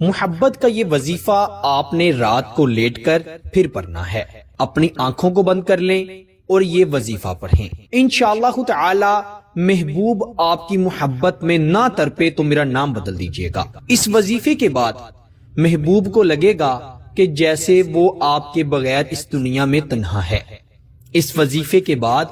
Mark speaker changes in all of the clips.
Speaker 1: محبت کا یہ وظیفہ آپ نے رات کو لیٹ کر پھر پڑھنا ہے. اپنی آنکھوں کو بند کر لیں اور یہ وظیفہ پڑھیں. انشاءاللہ تعالی محبوب آپ کی محبت میں نہ تڑپے تو میرا نام بدل دیجیے گا. اس وظیفے کے بعد محبوب کو لگے گا کہ جیسے وہ آپ کے بغیر اس دنیا میں تنہا ہے. اس وظیفے کے بعد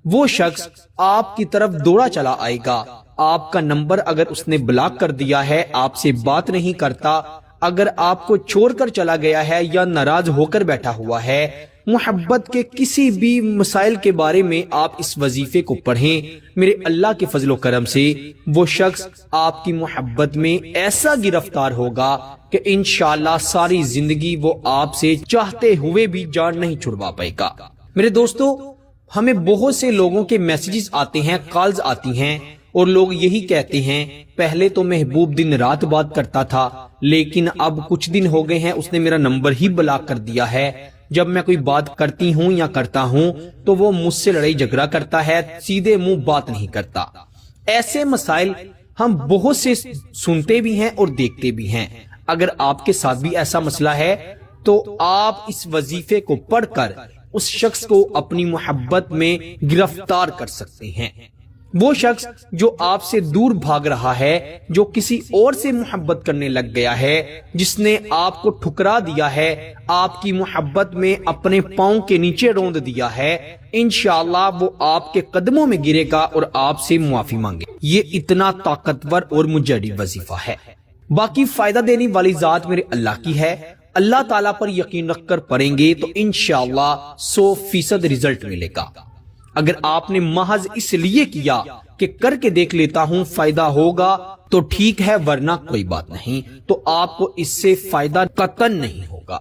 Speaker 1: وہ شخص آپ کی طرف دوڑا چلا آئے گا. آپ کا نمبر اگر اس نے بلاک کر دیا ہے، آپ سے بات نہیں کرتا، اگر آپ کو چھوڑ کر چلا گیا ہے یا ناراض ہو کر بیٹھا ہوا ہے، محبت کے کسی بھی مسائل کے بارے میں آپ اس وظیفے کو پڑھیں، میرے اللہ کے فضل و کرم سے وہ شخص آپ کی محبت میں ایسا گرفتار ہوگا کہ انشاءاللہ ساری زندگی وہ آپ سے چاہتے ہوئے بھی جان نہیں چھڑوا پائے گا. میرے دوستو، ہمیں بہت سے لوگوں کے میسیجز آتے ہیں، کالز آتی ہیں، اور لوگ یہی کہتے ہیں پہلے تو محبوب دن رات بات کرتا تھا، لیکن اب کچھ دن ہو گئے ہیں اس نے میرا نمبر ہی بلاک کر دیا ہے. جب میں کوئی بات کرتی ہوں یا کرتا ہوں تو وہ مجھ سے لڑائی جھگڑا کرتا ہے، سیدھے منہ بات نہیں کرتا. ایسے مسائل ہم بہت سے سنتے بھی ہیں اور دیکھتے بھی ہیں. اگر آپ کے ساتھ بھی ایسا مسئلہ ہے تو آپ اس وظیفے کو پڑھ کر اس شخص کو اپنی محبت میں گرفتار کر سکتے ہیں. وہ شخص جو آپ سے دور بھاگ رہا ہے، جو کسی اور سے محبت کرنے لگ گیا ہے، جس نے آپ کو ٹھکرا دیا ہے، آپ کی محبت میں اپنے پاؤں کے نیچے روند دیا ہے، انشاءاللہ وہ آپ کے قدموں میں گرے گا اور آپ سے معافی مانگے. یہ اتنا طاقتور اور مجدی وظیفہ ہے. باقی فائدہ دینے والی ذات میرے اللہ کی ہے. اللہ تعالیٰ پر یقین رکھ کر پڑھیں گے تو انشاءاللہ 100% رزلٹ ملے گا. اگر آپ نے محض اس لیے کیا کہ کر کے دیکھ لیتا ہوں فائدہ ہوگا تو ٹھیک ہے، ورنہ کوئی بات نہیں، تو آپ کو اس سے فائدہ قطعاً نہیں ہوگا.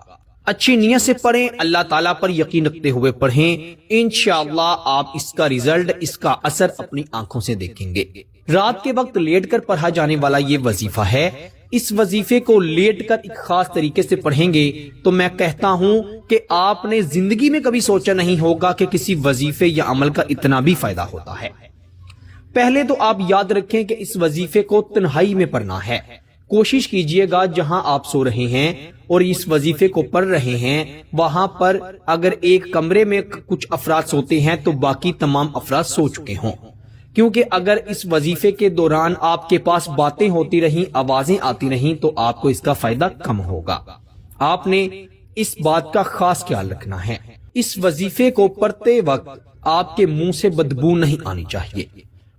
Speaker 1: اچھی نیت سے پڑھیں، اللہ تعالیٰ پر یقین رکھتے ہوئے پڑھیں، انشاءاللہ آپ اس کا رزلٹ، اس کا اثر اپنی آنکھوں سے دیکھیں گے. رات کے وقت لیٹ کر پڑھا جانے والا یہ وظیفہ ہے. اس وظیفے کو لیٹ کر ایک خاص طریقے سے پڑھیں گے تو میں کہتا ہوں کہ آپ نے زندگی میں کبھی سوچا نہیں ہوگا کہ کسی وظیفے یا عمل کا اتنا بھی فائدہ ہوتا ہے. پہلے تو آپ یاد رکھیں کہ اس وظیفے کو تنہائی میں پڑھنا ہے. کوشش کیجئے گا جہاں آپ سو رہے ہیں اور اس وظیفے کو پڑھ رہے ہیں، وہاں پر اگر ایک کمرے میں کچھ افراد سوتے ہیں تو باقی تمام افراد سو چکے ہوں، کیونکہ اگر اس وظیفے کے دوران آپ کے پاس باتیں ہوتی رہیں، آوازیں آتی رہیں تو آپ کو اس کا فائدہ کم ہوگا. آپ نے اس بات کا خاص خیال رکھنا ہے. اس وظیفے کو پڑھتے وقت آپ کے منہ سے بدبو نہیں آنی چاہیے.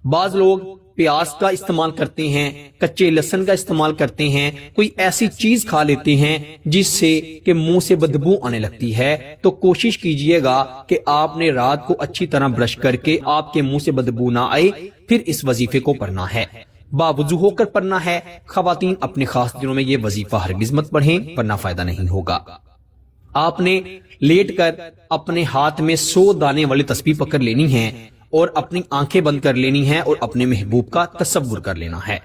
Speaker 1: بعض لوگ پیاز کا استعمال کرتے ہیں، کچے لہسن کا استعمال کرتے ہیں، کوئی ایسی چیز کھا لیتے ہیں جس سے کہ منہ سے بدبو آنے لگتی ہے. تو کوشش کیجئے گا کہ آپ نے رات کو اچھی طرح برش کر کے آپ کے منہ سے بدبو نہ آئے، پھر اس وظیفے کو پڑھنا ہے. باوضو ہو کر پڑھنا ہے. خواتین اپنے خاص دنوں میں یہ وظیفہ ہرگز مت پڑھیں، ورنہ فائدہ نہیں ہوگا. آپ نے لیٹ کر اپنے ہاتھ میں 100 دانے والی تسبیح پکڑ لینی ہے اور اپنی آنکھیں بند کر لینی ہے اور اپنے محبوب کا تصور کر لینا ہے.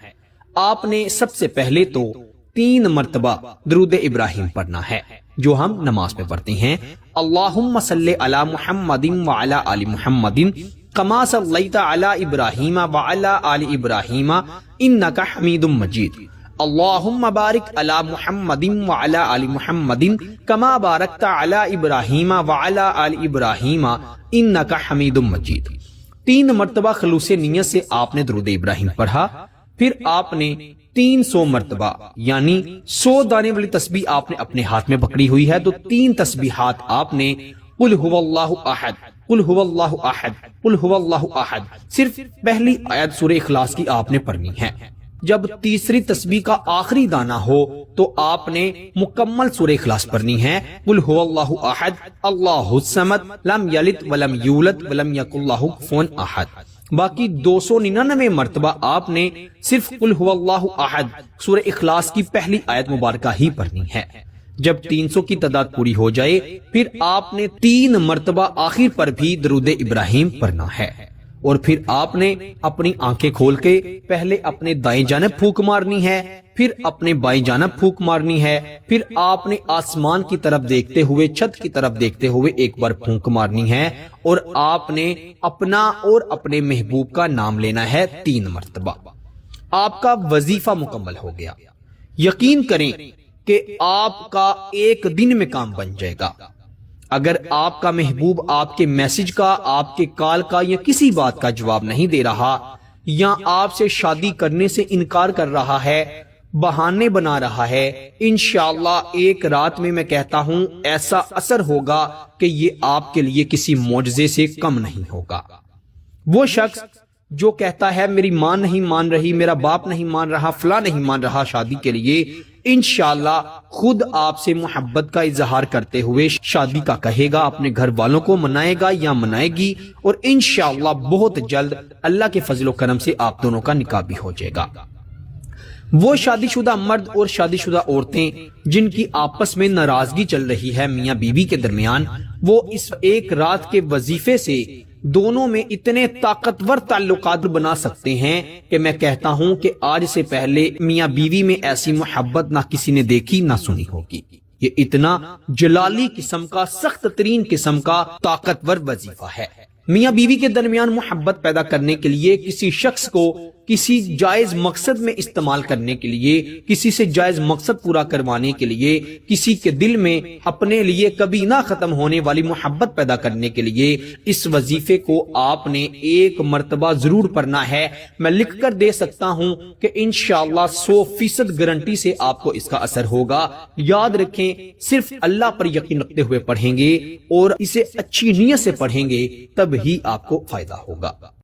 Speaker 1: آپ نے سب سے پہلے تو 3 مرتبہ درود ابراہیم پڑھنا ہے جو ہم نماز میں پڑھتے ہیں. اللہم صلی علی محمد وعلی آل محمد کما صلیت علی ابراہیم وعلی آل ابراہیم انک حمید مجید. اللہم بارک علی محمد وعلی آل محمد کما بارکت علی ابراہیم وعلی آل ابراہیم انک حمید مجید. 3 مرتبہ خلوص نیت سے آپ نے درود ابراہیم پڑھا. پھر آپ نے 300 مرتبہ یعنی 100 دانے والی تسبیح آپ نے اپنے ہاتھ میں پکڑی ہوئی ہے تو 3 تسبیحات آپ نے قل هو اللہ احد، قل هو اللہ احد، قل هو اللہ احد، صرف پہلی آیت سورہ اخلاص کی آپ نے پڑھنی ہے. جب تیسری تسبیح کا آخری دانہ ہو تو آپ نے مکمل سورہ اخلاص پڑھنی ہے. قل هو اللہ احد اللہ الصمد لم یلد ولم یولد ولم یکن لہ کفوا احد. باقی 299 مرتبہ آپ نے صرف قل هو اللہ احد سورہ اخلاص کی پہلی آیت مبارکہ ہی پڑھنی ہے. جب 300 کی تعداد پوری ہو جائے پھر آپ نے 3 مرتبہ آخر پر بھی درود ابراہیم پڑھنا ہے. اور پھر آپ نے اپنی آنکھیں کھول کے پہلے اپنے دائیں جانب پھونک مارنی ہے، پھر اپنے بائیں جانب پھونک مارنی ہے، پھر آپ نے آسمان کی طرف دیکھتے ہوئے، چھت کی طرف دیکھتے ہوئے ایک بار پھونک مارنی ہے اور آپ نے اپنا اور اپنے محبوب کا نام لینا ہے 3 مرتبہ. آپ کا وظیفہ مکمل ہو گیا. یقین کریں کہ آپ کا ایک دن میں کام بن جائے گا۔ اگر آپ کا محبوب آپ کے میسج کا، آپ کے کال کا یا کسی بات کا جواب نہیں دے رہا، یا آپ سے شادی کرنے سے انکار کر رہا ہے، بہانے بنا رہا ہے، انشاءاللہ ایک رات میں کہتا ہوں ایسا اثر ہوگا کہ یہ آپ کے لیے کسی معجزے سے کم نہیں ہوگا۔ وہ شخص جو کہتا ہے میری ماں نہیں مان رہی، میرا باپ نہیں مان رہا، فلاں نہیں مان رہا شادی کے لیے، انشاءاللہ خود آپ سے محبت کا اظہار کرتے ہوئے شادی کا کہے گا، اپنے گھر والوں کو منائے گا یا منائے گی، اور انشاءاللہ بہت جلد اللہ کے فضل و کرم سے آپ دونوں کا نکاح بھی ہو جائے گا۔ وہ شادی شدہ مرد اور شادی شدہ عورتیں جن کی آپس میں ناراضگی چل رہی ہے میاں بیوی کے درمیان، وہ اس ایک رات کے وظیفے سے دونوں میں اتنے طاقتور تعلقات بنا سکتے ہیں کہ میں کہتا ہوں کہ آج سے پہلے میاں بیوی میں ایسی محبت نہ کسی نے دیکھی نہ سنی ہوگی۔ یہ اتنا جلالی قسم کا، سخت ترین قسم کا طاقتور وظیفہ ہے۔ میاں بیوی کے درمیان محبت پیدا کرنے کے لیے، کسی شخص کو کسی جائز مقصد میں استعمال کرنے کے لیے، کسی سے جائز مقصد پورا کروانے کے لیے، کسی کے دل میں اپنے لیے کبھی نہ ختم ہونے والی محبت پیدا کرنے کے لیے اس وظیفے کو آپ نے ایک مرتبہ ضرور پڑھنا ہے۔ میں لکھ کر دے سکتا ہوں کہ انشاءاللہ 100% گارنٹی سے آپ کو اس کا اثر ہوگا۔ یاد رکھیں، صرف اللہ پر یقین رکھتے ہوئے پڑھیں گے اور اسے اچھی نیت سے پڑھیں گے، تب ہی آپ کو فائدہ ہوگا۔